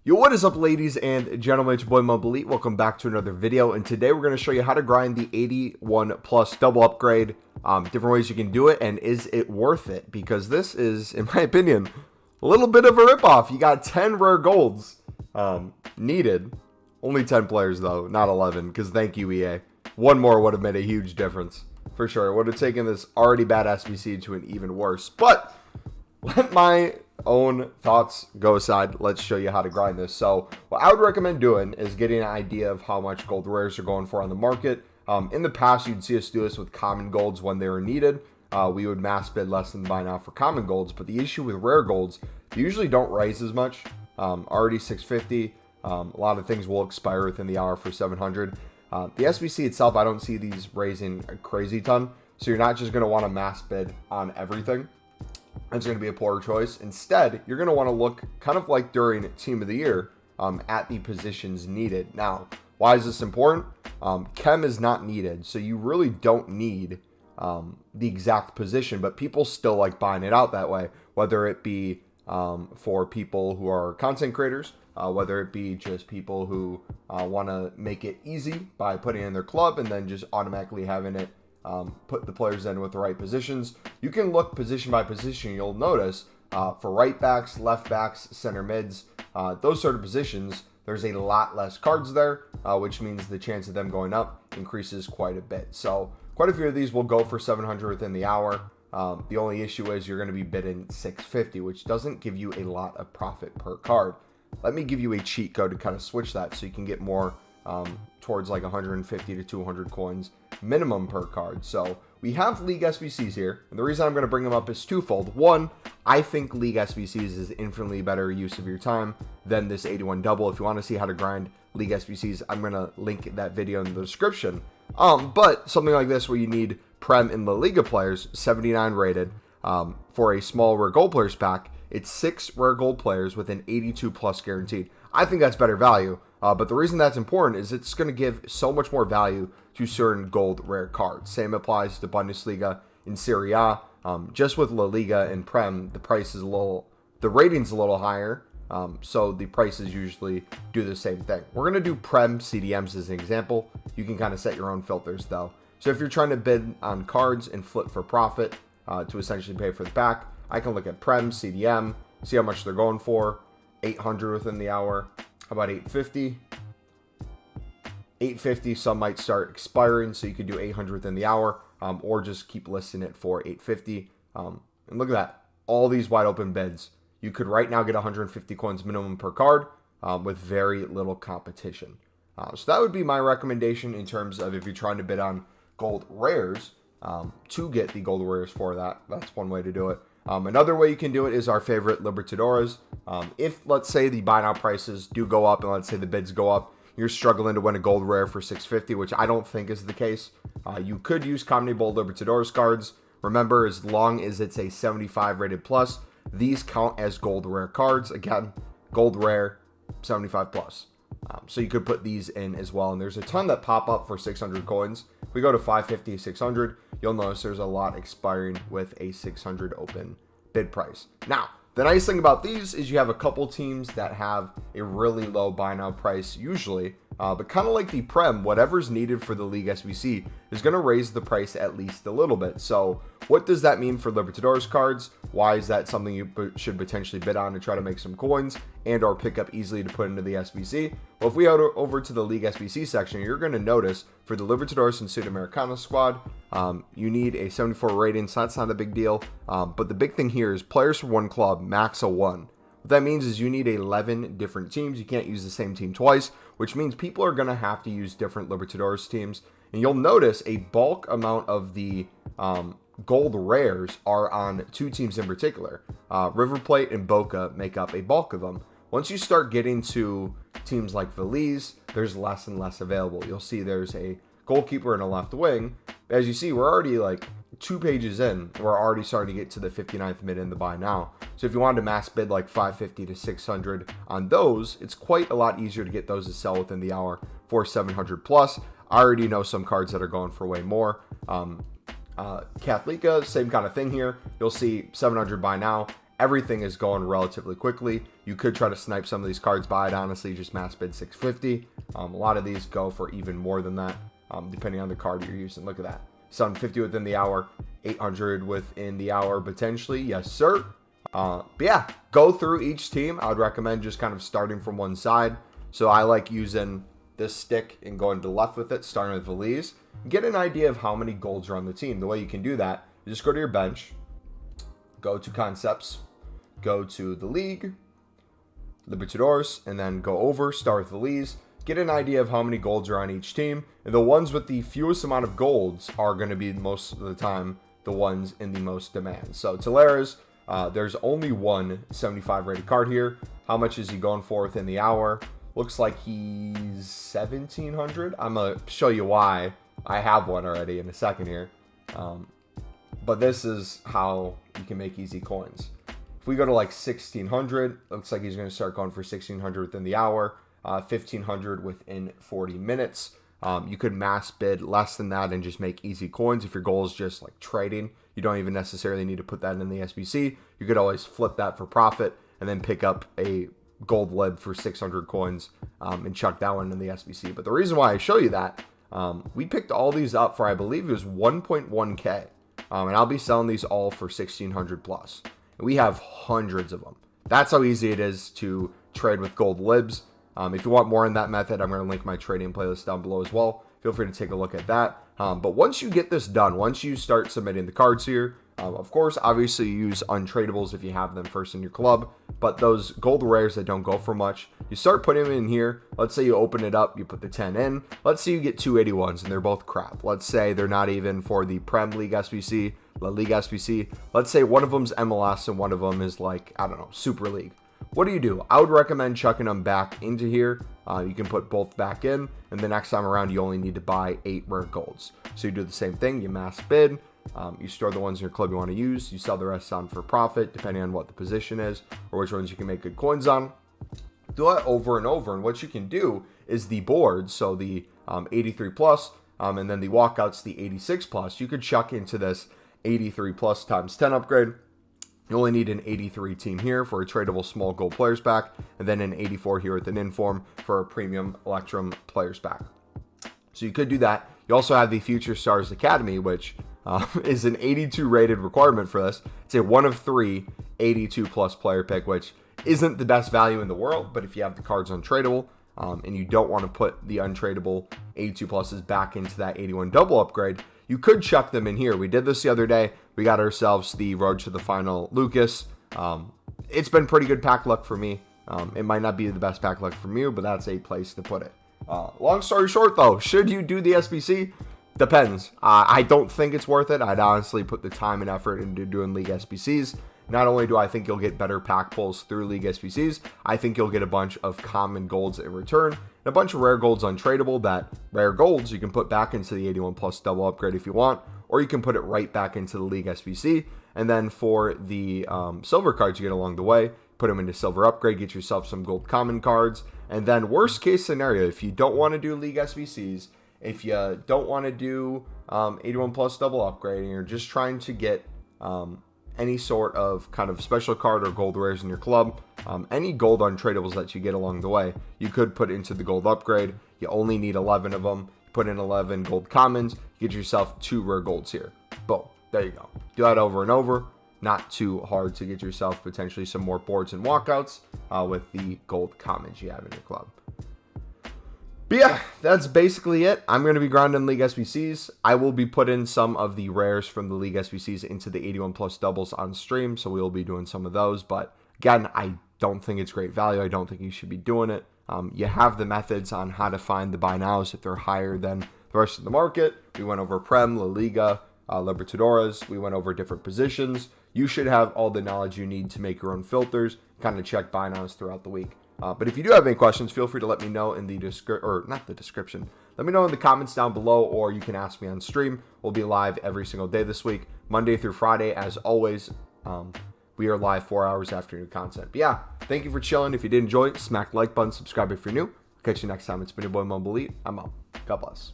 Yo, what is up, ladies and gentlemen? It's your boy Mobelite. Welcome back to another video, and today we're going to show you how to grind the 81 plus double upgrade, different ways you can do it, and is it worth it? Because this is, in my opinion, a little bit of a ripoff. You got 10 rare golds needed. Only 10 players, though, not 11, because thank you, EA. One more would have made a huge difference, for sure. It would have taken this already bad SBC to an even worse, but let my own thoughts go aside. Let's show you how to grind this. So what I would recommend doing is getting an idea of how much gold rares are going for on the market. In the past, you'd see us do this with common golds when they were needed. We would mass bid less than buy now for common golds, but the issue with rare golds, they usually don't rise as much. Already 650. A lot of things will expire within the hour for 700. The SBC itself, I don't see these raising a crazy ton, so you're not just going to want to mass bid on everything. That's going to be a poor choice. Instead, you're going to want to look kind of like during Team of the Year at the positions needed. Now, why is this important? Chem is not needed, so you really don't need the exact position, but people still like buying it out that way, whether it be for people who are content creators, whether it be just people who want to make it easy by putting it in their club and then just automatically having it put the players in with the right positions. You can look position by position. You'll notice for right backs, left backs, center mids, those sort of positions, there's a lot less cards there, which means the chance of them going up increases quite a bit. So quite a few of these will go for 700 within the hour. The only issue is you're going to be bidding 650, which doesn't give you a lot of profit per card. Let me give you a cheat code to kind of switch that so you can get more towards like 150 to 200 coins minimum per card. So we have League SBCs here, and the reason I'm going to bring them up is twofold. One, I think League SBCs is infinitely better use of your time than this 81 double. If you want to see how to grind League SBCs, I'm going to link that video in the description. But something like this where you need Prem and La Liga players, 79 rated, for a small rare gold players pack, it's 6 rare gold players with an 82 plus guaranteed. I think that's better value. But the reason that's important is it's going to give so much more value to certain gold rare cards. Same applies to Bundesliga and Serie A. Just with La Liga and Prem, the price is the rating's a little higher. So the prices usually do the same thing. We're going to do Prem CDMs as an example. You can kind of set your own filters though. So if you're trying to bid on cards and flip for profit to essentially pay for the pack, I can look at Prem CDM, see how much they're going for. 800 within the hour. How about 850? 850, some might start expiring, so you could do 800 within the hour, or just keep listing it for 850. And look at that, all these wide open bids. You could right now get 150 coins minimum per card with very little competition. So that would be my recommendation in terms of if you're trying to bid on gold rares to get the gold rares for that. That's one way to do it. Another way you can do it is our favorite Libertadores. If, let's say, the buy now prices do go up and let's say the bids go up, you're struggling to win a gold rare for 650, which I don't think is the case. You could use CONMEBOL Libertadores cards. Remember, as long as it's a 75 rated plus, these count as gold rare cards. Again, gold rare, 75 plus. So you could put these in as well. And there's a ton that pop up for 600 coins. If we go to 550, 600, you'll notice there's a lot expiring with a 600 open bid price. Now, the nice thing about these is you have a couple teams that have a really low buy now price usually, but kind of like the Prem, whatever's needed for the League SBC is going to raise the price at least a little bit. So what does that mean for Libertadores cards? Why is that something you should potentially bid on to try to make some coins and or pick up easily to put into the SBC? Well, if we go over to the League SBC section, you're going to notice for the Libertadores and Sudamericana squad, you need a 74 rating, so that's not a big deal. But the big thing here is players for one club, max a 1. What that means is you need 11 different teams. You can't use the same team twice, which means people are going to have to use different Libertadores teams. And you'll notice a bulk amount of the gold rares are on 2 teams in particular. River Plate and Boca make up a bulk of them. Once you start getting to teams like Feliz, there's less and less available. You'll see there's a goalkeeper and a left wing. As you see, we're already like 2 pages in. We're already starting to get to the 59th mid in the buy now. So if you wanted to mass bid like 550 to 600 on those, it's quite a lot easier to get those to sell within the hour for 700 plus. I already know some cards that are going for way more. Catholica, same kind of thing here. You'll see 700 buy now, everything is going relatively quickly. You could try to snipe some of these cards, but I'd honestly just mass bid 650. A lot of these go for even more than that, depending on the card you're using. Look at that. 750 within the hour, 800 within the hour, potentially. Yes, sir. But yeah, go through each team. I would recommend just kind of starting from one side. So I like using this stick and going to the left with it, starting with Veliz. Get an idea of how many golds are on the team. The way you can do that, you just go to your bench, go to concepts, go to the league, Libertadores, and then go over, start with Veliz. Get an idea of how many golds are on each team. And the ones with the fewest amount of golds are going to be most of the time the ones in the most demand. So Tellera's, there's only one 75 rated card here. How much is he going for within the hour? Looks like he's 1,700. I'm going to show you why. I have one already in a second here. But this is how you can make easy coins. If we go to like 1,600, looks like he's going to start going for 1,600 within the hour, 1,500 within 40 minutes. You could mass bid less than that and just make easy coins. If your goal is just like trading, you don't even necessarily need to put that in the SBC. You could always flip that for profit and then pick up a gold lib for 600 coins and chuck that one in the SBC. But the reason why I show you that, we picked all these up for, I believe it was 1.1K. And I'll be selling these all for 1,600 plus. And we have hundreds of them. That's how easy it is to trade with gold libs. If you want more in that method, I'm going to link my trading playlist down below as well. Feel free to take a look at that. But once you get this done, once you start submitting the cards here, of course, obviously you use untradables if you have them first in your club. But those gold rares that don't go for much, you start putting them in here. Let's say you open it up, you put the 10 in. Let's say you get 281s and they're both crap. Let's say they're not even for the Prem League SBC, La Liga SBC. Let's say one of them's MLS and one of them is like, I don't know, Super League. What do? I would recommend chucking them back into here. You can put both back in, and the next time around, you only need to buy 8 rare golds. So you do the same thing. You mass bid. You store the ones in your club you want to use. You sell the rest on for profit, depending on what the position is or which ones you can make good coins on. Do that over and over. And what you can do is the boards, so the 83 plus, and then the walkouts, the 86 plus. You could chuck into this 83 plus times 10 upgrade. You only need an 83 team here for a tradable small gold players pack, and then an 84 here with an inform for a premium Electrum players pack. So you could do that. You also have the Future Stars Academy, which is an 82 rated requirement for this. It's a 1 of 3 82 plus player pick, which isn't the best value in the world, but if you have the cards untradeable and you don't want to put the untradeable 82 pluses back into that 81 double upgrade, you could chuck them in here. We did this the other day. We got ourselves the Road to the Final Lucas. It's been pretty good pack luck for me. It might not be the best pack luck from you, but that's a place to put it. Long story short, though, should you do the SBC? Depends. I don't think it's worth it. I'd honestly put the time and effort into doing League SBCs. Not only do I think you'll get better pack pulls through League SBCs, I think you'll get a bunch of common golds in return, and a bunch of rare golds untradeable. That rare golds you can put back into the 81 plus double upgrade if you want, or you can put it right back into the League SBC. And then for the silver cards you get along the way, put them into silver upgrade, get yourself some gold common cards. And then worst case scenario, if you don't want to do League SBCs, if you don't want to do 81 plus double upgrade, and you're just trying to get any sort of kind of special card or gold rares in your club, any gold untradables that you get along the way, you could put into the gold upgrade. You only need 11 of them. Put in 11 gold commons, get yourself 2 rare golds here. Boom, there you go. Do that over and over. Not too hard to get yourself potentially some more boards and walkouts with the gold commons you have in your club. But yeah, that's basically it. I'm going to be grinding League SBCs. I will be putting some of the rares from the League SBCs into the 81 plus doubles on stream, so we'll be doing some of those. But again, I don't think it's great value. I don't think you should be doing it. You have the methods on how to find the buy nows if they're higher than the rest of the market. We went over Prem, La Liga, Libertadores. We went over different positions. You should have all the knowledge you need to make your own filters, kind of check buy nows throughout the week. But if you do have any questions, feel free to let me know in the description. Let me know in the comments down below, or you can ask me on stream. We'll be live every single day this week, Monday through Friday, as always. We are live 4 hours after new content. But yeah, thank you for chilling. If you did enjoy, smack the like button, subscribe if you're new. Catch you next time. It's been your boy Mobile Elite. I'm out. God bless.